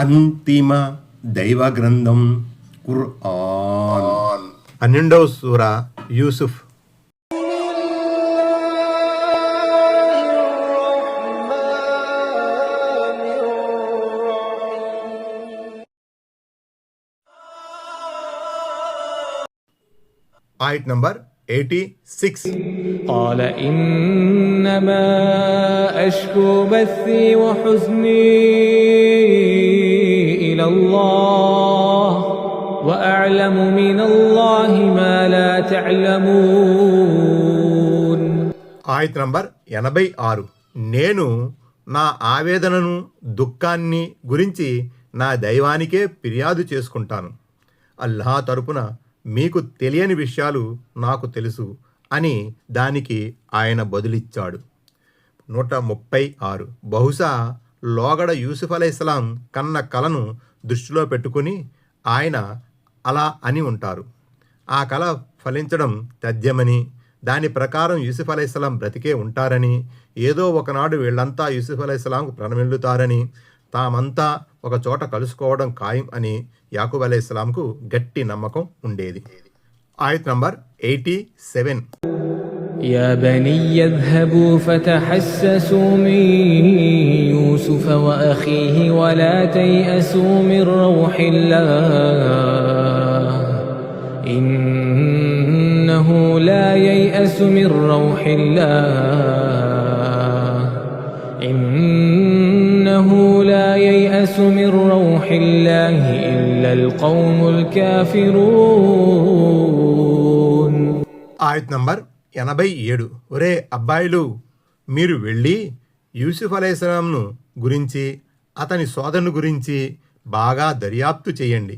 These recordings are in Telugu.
అంతిమ దైవ గ్రంథం ఖుర్ఆన్. 12వ సూరా యూసుఫ్. ఆయట్ నంబర్ 86. قال إنما أشكو بثي وحزني إلى الله وأعلم من الله ما لا تعلمون. ఆయట్ నంబర్ 86. నేను నా ఆవేదనను దుఃఖాన్ని గురించి నా దైవానికే ఫిర్యాదు చేసుకుంటాను. అల్లాహ్ తరపున మీకు తెలియని విషయాలు నాకు తెలుసు అని దానికి ఆయన బదులిచ్చాడు. 136. బహుశా లోగడ యూసుఫ్ అలైహిస్సలాం కన్న కలను దృష్టిలో పెట్టుకుని ఆయన అలా అని ఉంటారు. ఆ కల ఫలించడం తథ్యమని, దాని ప్రకారం యూసుఫ్ అలైహిస్సలాం బ్రతికే ఉంటారని, ఏదో ఒకనాడు వీళ్ళంతా యూసుఫ్ అలైహిస్సలాంకు ప్రణమిల్లుతారని, తామంతా ఒక చోట కలుసుకోవడం ఖాయం అని యాకూబ్ అలైహిస్సలాంకు గట్టి నమ్మకం ఉండేది. ఆయత్ నంబర్ 87. يا بني اذهبوا فتحسسوا من يوسف وأخيه ولا تيأسوا من روح الله إنه لا ييأس من روح الله إنه لا ييأس من روح الله إلا القوم الكافرون. ఆయత్ నంబర్ 87. ఒరే అబ్బాయిలు, మీరు వెళ్ళి యూసుఫ్ అలైహిస్సలాంను గురించి అతని సోదరుని గురించి బాగా దర్యాప్తు చేయండి.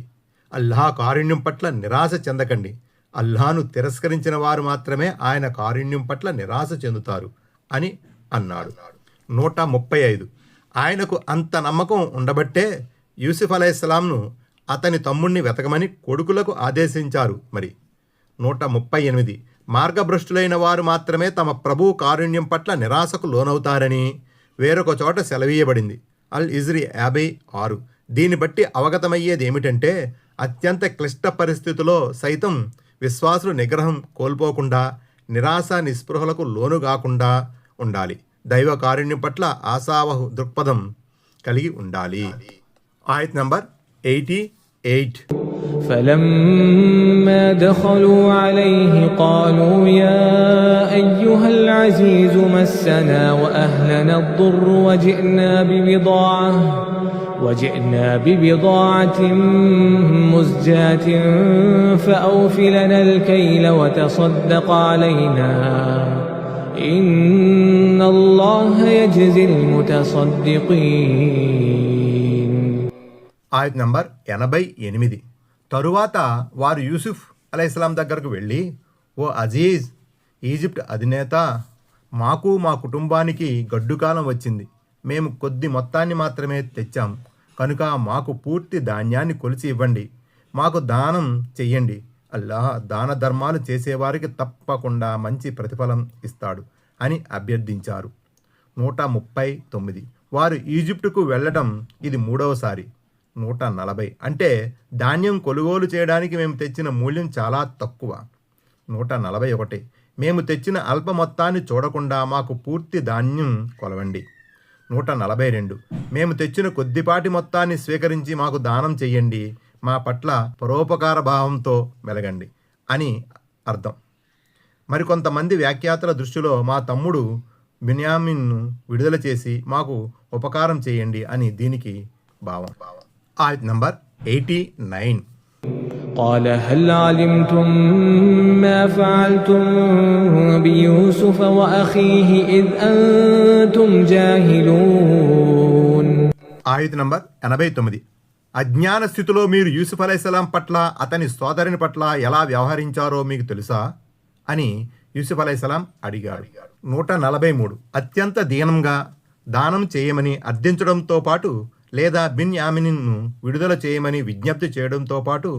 అల్లాహ్ కారుణ్యం పట్ల నిరాశ చెందకండి. అల్లాహ్ను తిరస్కరించిన వారు మాత్రమే ఆయన కారుణ్యం పట్ల నిరాశ చెందుతారు అని అన్నాడు. 135. ఆయనకు అంత నమ్మకం ఉండబట్టే యూసుఫ్ అలైహిస్సలాంను అతని తమ్ముణ్ణి వెతకమని కొడుకులకు ఆదేశించారు. మరి 138. మార్గభ్రష్టులైన వారు మాత్రమే తమ ప్రభు కారుణ్యం పట్ల నిరాశకు లోనవుతారని వేరొక చోట సెలవీయబడింది. అల్ ఇజ్రి 56. దీన్ని బట్టి అవగతమయ్యేది ఏమిటంటే, అత్యంత క్లిష్ట పరిస్థితుల్లో సైతం విశ్వాసులు నిగ్రహం కోల్పోకుండా, నిరాశ నిస్పృహలకు లోనుగాకుండా ఉండాలి. దైవ కారుణ్యం పట్ల ఆశావహు దృక్పథం కలిగి ఉండాలి. ఆయత్ నంబర్ 88. فلما دخلوا عليه قالوا يا أيها العزيز مسنا وأهلنا الضر وجئنا ببضاعة مزجاة فأوف لنا الكيل وتصدق علينا إن الله يجزي المتصدقين. ఆయత్ నంబర్ 88. తరువాత వారు యూసుఫ్ అలైహిస్సలాం దగ్గరకు వెళ్ళి, ఓ అజీజ్, ఈజిప్ట్ అధినేత, మాకు మా కుటుంబానికి గడ్డుకాలం వచ్చింది. మేము కొద్ది మొత్తాన్ని మాత్రమే తెచ్చాం. కనుక మాకు పూర్తి ధాన్యాన్ని కొలిచి ఇవ్వండి. మాకు దానం చెయ్యండి. అల్లాహ్ దాన ధర్మాలు చేసేవారికి తప్పకుండా మంచి ప్రతిఫలం ఇస్తాడు అని అభ్యర్థించారు. 139. వారు ఈజిప్టుకు వెళ్ళటం ఇది 3వసారి. 140. అంటే ధాన్యం కొనుగోలు చేయడానికి మేము తెచ్చిన మూల్యం చాలా తక్కువ. 141. మేము తెచ్చిన అల్ప మొత్తాన్ని చూడకుండా మాకు పూర్తి ధాన్యం కొలవండి. 142. మేము తెచ్చిన కొద్దిపాటి మొత్తాన్ని స్వీకరించి మాకు దానం చెయ్యండి. మా పట్ల పరోపకార భావంతో మెలగండి అని అర్థం. మరికొంతమంది వ్యాఖ్యాతల దృష్టిలో మా తమ్ముడు బిన్యామిన్ను విడుదల చేసి మాకు ఉపకారం చేయండి అని దీనికి భావం. ఆయత్ నంబర్ 89. قال هل علمتم ما فعلتم بيوسف وأخيه إذ أنتم جاهلون. ఆయత్ నంబర్ 89. అజ్ఞాన స్థితిలో మీరు యూసుఫ్ అలైహిస్సలాం పట్ల అతని సోదరుని పట్ల ఎలా వ్యవహరించారో మీకు తెలుసా అని యూసుఫ్ అలైహిస్సలాం అడిగాడు. 143. అత్యంత దీనంగా దానం చేయమని అర్థించడంతో పాటు లేదా బిన్యామిన్ను విడుదల చేయమని విజ్ఞప్తి చేయడంతో పాటు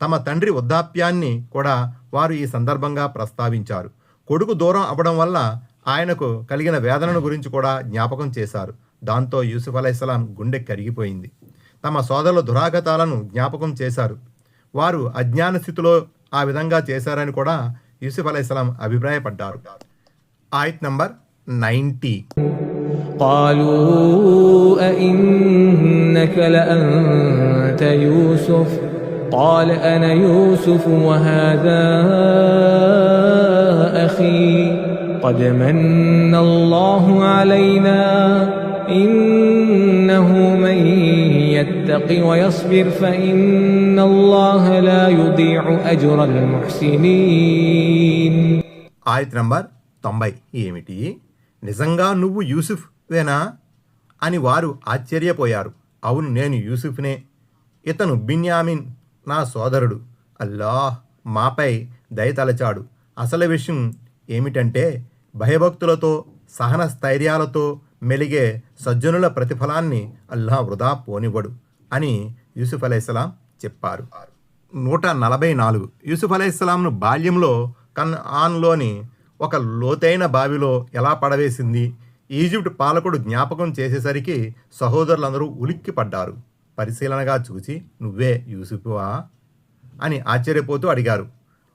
తమ తండ్రి వృద్ధాప్యాన్ని కూడా వారు ఈ సందర్భంగా ప్రస్తావించారు. కొడుకు దూరం అవ్వడం వల్ల ఆయనకు కలిగిన వేదనను గురించి కూడా జ్ఞాపకం చేశారు. దాంతో యూసుఫ్ అలైహిస్సలాం గుండె కరిగిపోయింది. తమ సోదరుల దురాగతాలను జ్ఞాపకం చేశారు. వారు అజ్ఞాన స్థితిలో ఆ విధంగా చేశారని కూడా యూసుఫ్ అలైహిస్సలాం అభిప్రాయపడ్డారు. ఆయత్ నంబర్ 90. قالوا أئنك لأنت يوسف قال أنا يوسف وهذا أخي قد من الله علينا إنه من يتق ويصبر فإن الله لا يضيع أجر المحسنين. ఆయత్ నంబర్ 90. ఏమిటి, నిజంగా నువ్వు యూసుఫ్వేనా అని వారు ఆశ్చర్యపోయారు. అవును, నేను యూసుఫ్నే. ఇతను బిన్యామిన్ నా సోదరుడు. అల్లాహ్ మాపై దయతలచాడు. అసలు విషయం ఏమిటంటే భయభక్తులతో సహన స్థైర్యాలతో మెలిగే సజ్జనుల ప్రతిఫలాన్ని అల్లాహ్ వృధా పోనివ్వడు అని యూసుఫ్ అలైహిస్సలాం చెప్పారు. 144. యూసుఫ్ అలైహిస్సలాంను బాల్యంలో కన్ఆన్లోని ఒక లోతైన బావిలో ఎలా పడవేసింది. ఈజిప్ట్ పాలకుడు జ్ఞాపకం చేసేసరికి సహోదరులందరూ ఉలిక్కి పడ్డారు. పరిశీలనగా చూసి నువ్వే యూసుఫువా అని ఆశ్చర్యపోతూ అడిగారు.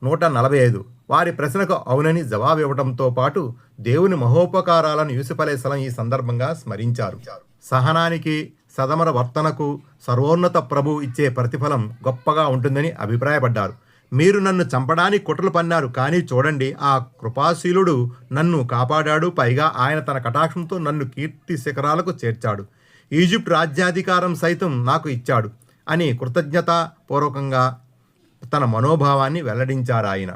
145. వారి ప్రశ్నకు అవునని జవాబు ఇవ్వడంతో పాటు దేవుని మహోపకారాలను యూసుఫ్ అలైహిస్సలాం ఈ సందర్భంగా స్మరించారు. సహనానికి సదమర వర్తనకు సర్వోన్నత ప్రభు ఇచ్చే ప్రతిఫలం గొప్పగా ఉంటుందని అభిప్రాయపడ్డారు. మీరు నన్ను చంపడానికి కుట్రలు పన్నారు, కానీ చూడండి ఆ కృపాశీలుడు నన్ను కాపాడాడు. పైగా ఆయన తన కటాక్షంతో నన్ను కీర్తి శిఖరాలకు చేర్చాడు. ఈజిప్ట్ రాజ్యాధికారం సైతం నాకు ఇచ్చాడు అని కృతజ్ఞతాపూర్వకంగా తన మనోభావాన్ని వెల్లడించారు ఆయన.